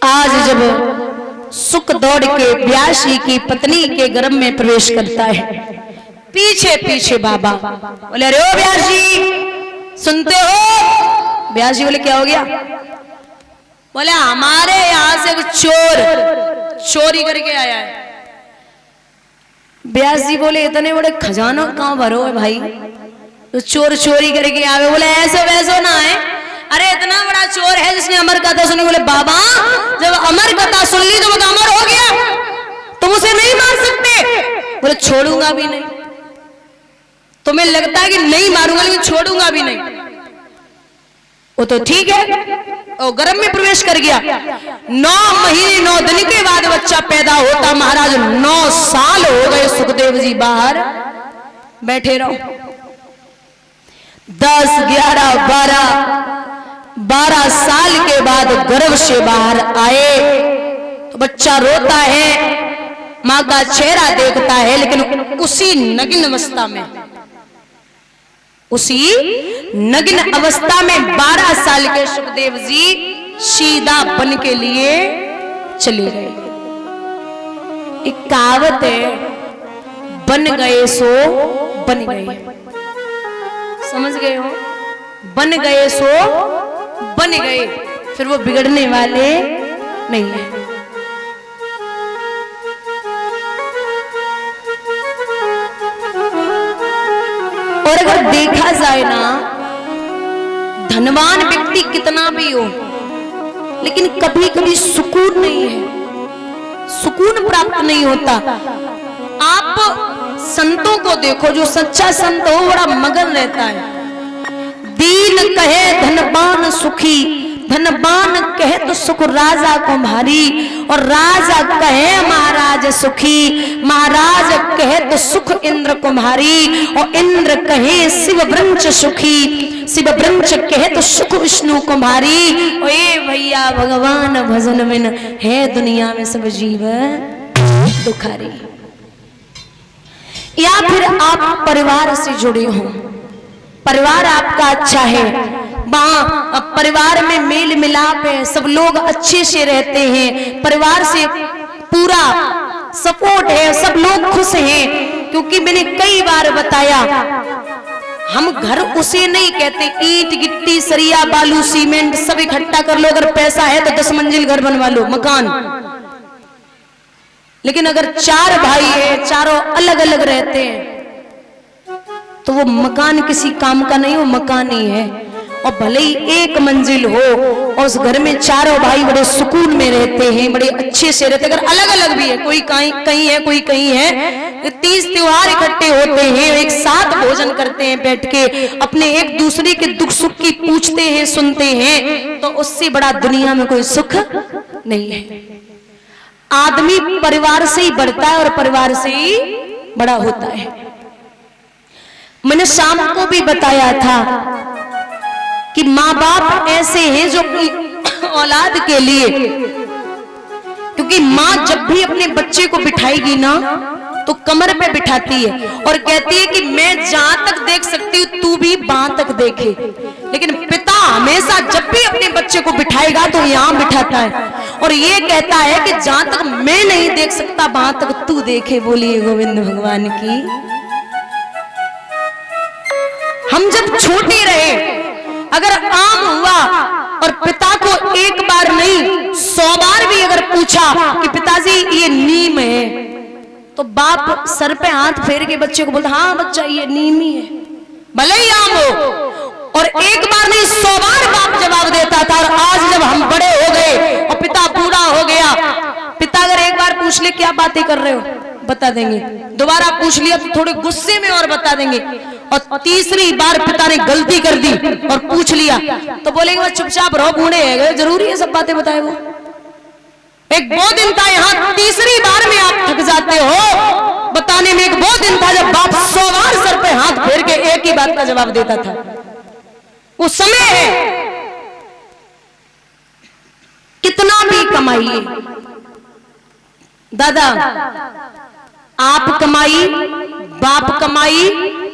आज जब सुख दौड़ के ब्यासी की पत्नी के गर्भ में प्रवेश करता है, पीछे पीछे बाबा बोले, अरे ओ ब्यासी सुनते हो? ब्यासी बोले, क्या हो गया? बोले, हमारे यहां से एक चोर चोरी करके आया है। ब्यासी बोले, इतने बड़े खजाना कहां भरो है भाई, तो चोर चोरी करके आवे? बोले, ऐसे वैसे ना है, अरे इतना बड़ा चोर है जिसने अमर कथा सुनी। बोले, बाबा जब अमर कथा सुन ली तो वो अमर हो गया, तुम उसे नहीं मार सकते। बोले, छोड़ूंगा भी नहीं। तुम्हें लगता है कि नहीं मारूंगा, लेकिन छोड़ूंगा भी नहीं। वो तो ठीक है, वो गर्भ में प्रवेश कर गया। 9 महीने 9 दिन के बाद बच्चा पैदा होता। महाराज 9 साल हो गए सुखदेव जी बाहर बैठे रहो। 10, 11, 12 साल के बाद गर्भ से बाहर आए तो बच्चा रोता है, मां का चेहरा देखता है, लेकिन उसी नग्न अवस्था में, उसी नग्न अवस्था में 12 साल के सुखदेव जी सीधा बन के लिए चले गए। एक कहावत है, बन गए सो बन गए, समझ गए हो? बन गए सो बन गए, फिर वो बिगड़ने वाले नहीं है। और अगर देखा जाए ना, धनवान व्यक्ति कितना भी हो, लेकिन कभी कभी सुकून नहीं है, सुकून प्राप्त नहीं होता। आप संतों को देखो, जो सच्चा संत हो बड़ा मगन रहता है। दीन कहे धनवान सुखी, धनवान कहे तो सुख राजा को भारी, और राजा कहे महाराज सुखी, महाराज कहे तो सुख इंद्र को भारी, और इंद्र कहे शिव वृंच सुखी, शिव वृंच कहे तो सुख विष्णु को भारी। ओ ए भैया, भगवान भजन बिन है दुनिया में सब जीव दुखारी। या फिर आप परिवार से जुड़े हो, परिवार आपका अच्छा है, वहां परिवार में मेल मिलाप है, सब लोग अच्छे से रहते हैं, परिवार से पूरा सपोर्ट है, सब लोग खुश हैं। क्योंकि मैंने कई बार बताया, हम घर उसे नहीं कहते, ईंट गिट्टी सरिया बालू सीमेंट सब इकट्ठा कर लो, अगर पैसा है तो 10 मंजिल घर बनवा लो, मकान। लेकिन अगर 4 भाई है, चारों अलग अलग रहते हैं, तो वो मकान किसी काम का नहीं, वो मकान ही है। और भले ही 1 मंजिल हो और उस घर में चारों भाई बड़े सुकून में रहते हैं, बड़े अच्छे से रहते हैं। अगर अलग अलग भी है, कोई कहीं है, कोई कहीं है, 30 त्योहार इकट्ठे होते हैं, एक साथ भोजन करते हैं बैठ के, अपने एक दूसरे के दुख सुख की पूछते हैं, सुनते हैं, तो उससे बड़ा दुनिया में कोई सुख नहीं है। आदमी परिवार से ही बढ़ता है और परिवार से ही बड़ा होता है। मैंने शाम को भी बताया था कि माँ बाप ऐसे हैं जो औलाद के लिए, क्योंकि माँ जब भी अपने बच्चे को बिठाएगी ना तो कमर पे बिठाती है और कहती है कि मैं जहां तक देख सकती हूँ तू भी वहां तक देखे। लेकिन पिता हमेशा जब भी अपने बच्चे को बिठाएगा तो यहाँ बिठाता है और ये कहता है कि जहां तक मैं नहीं देख सकता वहां तक तू देखे। बोलिए गोविंद भगवान की। हम जब छोटे रहे, अगर आम हुआ और पिता को एक बार नहीं 100 बार भी अगर पूछा कि पिताजी ये नीम है, तो बाप सर पे हाथ फेर के बच्चे को बोलता, हाँ बच्चा ये नीम ही है, भले ही आम हो। और एक बार नहीं 100 बार बाप जवाब देता था। और आज जब हम बड़े हो गए और पिता बूढ़ा हो गया, पिता अगर एक बार पूछ ले क्या बातें कर रहे हो बता देंगे, दोबारा पूछ लिया तो थोड़े गुस्से में और बता देंगे, और तीसरी बार पिता ने गलती कर दी और पूछ लिया तो बोलेंगे वो चुपचाप रहो, बूढ़े हैं, जरूरी है सब बातें बताए। वो एक वो दिन था, यहाँ तीसरी बार में आप थक जाते हो बताने में। एक वो दिन था जब बाप 100 बार सर पे हाथ फेर के एक ही बात का जवाब देता था। वो समय है, कितना भी कमाइए दादा, आप कमाई, बाप कमाई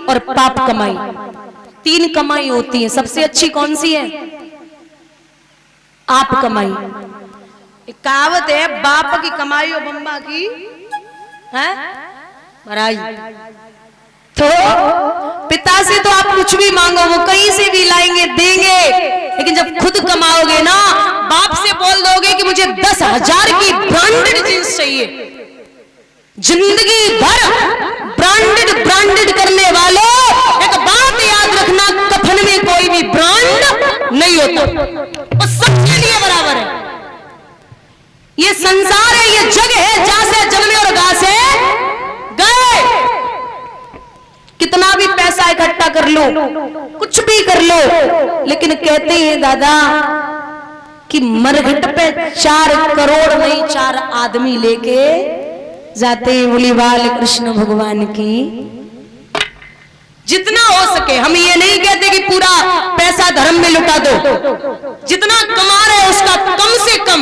और पाप कमाई, 3 कमाई होती है। सबसे अच्छी कौन सी है? आप कमाई। कहावत है, बाप की कमाई और बम्बा की है भराई। तो पिता से तो आप कुछ भी मांगो वो कहीं से भी लाएंगे देंगे, लेकिन जब खुद कमाओगे ना, बाप से बोल दोगे कि मुझे 10,000 की ब्रांडेड जींस चाहिए, जिंदगी भर ब्रांडेड करने वाले एक बात याद रखना, कफन में कोई भी ब्रांड नहीं होता, वो सबके लिए बराबर है। ये संसार है, ये जग है, जहां से जन्मे और गा से गए। कितना भी पैसा इकट्ठा कर लो, कुछ भी कर लो, लेकिन कहते हैं दादा कि मरघट पे 4 करोड़ नहीं 4 आदमी लेके जाते हैं। बोली बाल कृष्ण भगवान की। जितना हो सके, हम ये नहीं कहते कि पूरा पैसा धर्म में लुटा दो, जितना कमा रहे उसका कम से कम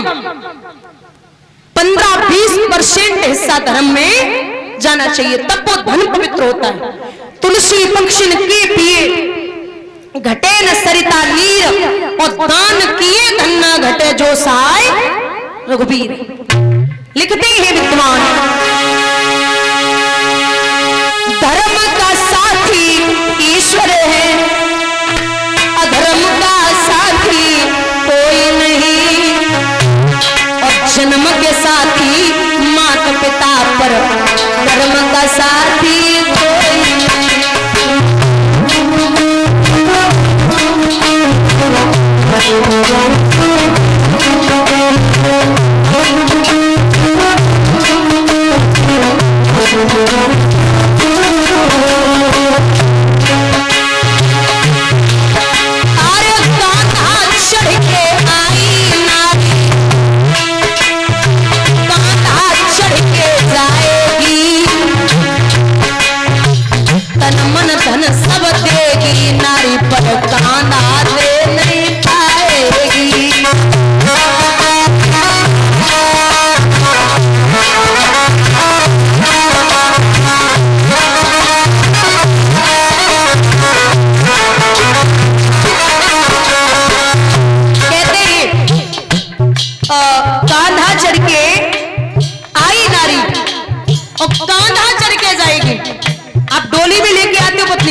15-20% हिस्सा धर्म में जाना चाहिए, तब वो धन पवित्र होता है। तुलसी पक्षिन के पिए घटे न सरिता नीर, और दान किए धन न घटे जो साय रघुबीर। लिखते हैं विद्वान, धर्म का साथी ईश्वर है, अधर्म का साथी कोई नहीं, और जन्म के साथी माता पिता पर, धर्म का साथी कोई नहीं।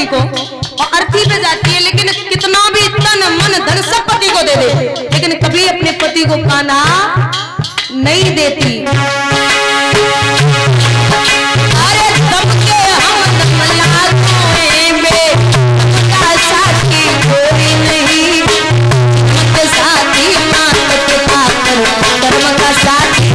को और अर्थी पे जाती है, लेकिन कितना भी तन मन धन सब पति को दे दे, लेकिन कभी अपने पति को कान्हा नहीं देती। अरे दम के हम दम लागे में का साथी कोई नहीं, मत साथी मात पिता कर, कर्म का साथी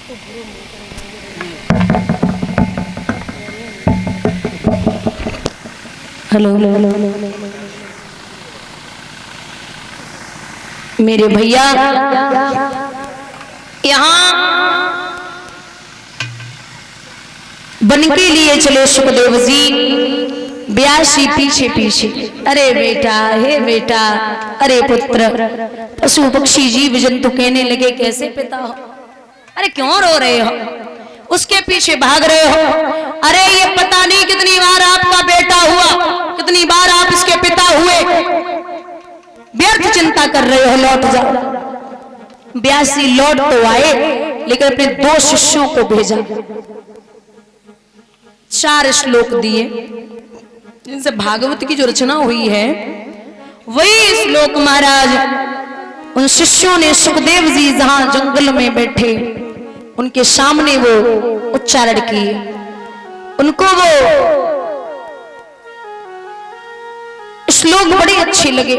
हेलो मेरे भैया, यहाँ बन के लिए चले सुखदेव जी, ब्यासी पीछे पीछे। अरे बेटा, हे बेटा, अरे पुत्र। पशु पक्षी जीव जंतु कहने लगे कैसे पिता हो, अरे क्यों रो रहे हो, उसके पीछे भाग रहे हो। अरे ये पता नहीं कितनी बार आपका बेटा हुआ, कितनी बार आप इसके पिता हुए, व्यर्थ चिंता कर रहे हो, लौट जाओ। ब्यासी लौट तो आए, लेकिन अपने 2 शिष्यों को भेजा, 4 श्लोक दिए, जिनसे भागवत की जो रचना हुई है वही श्लोक महाराज उन शिष्यों ने सुखदेव जी जहां जंगल में बैठे उनके सामने वो उच्चारण किए। उनको वो श्लोक बड़े अच्छे लगे।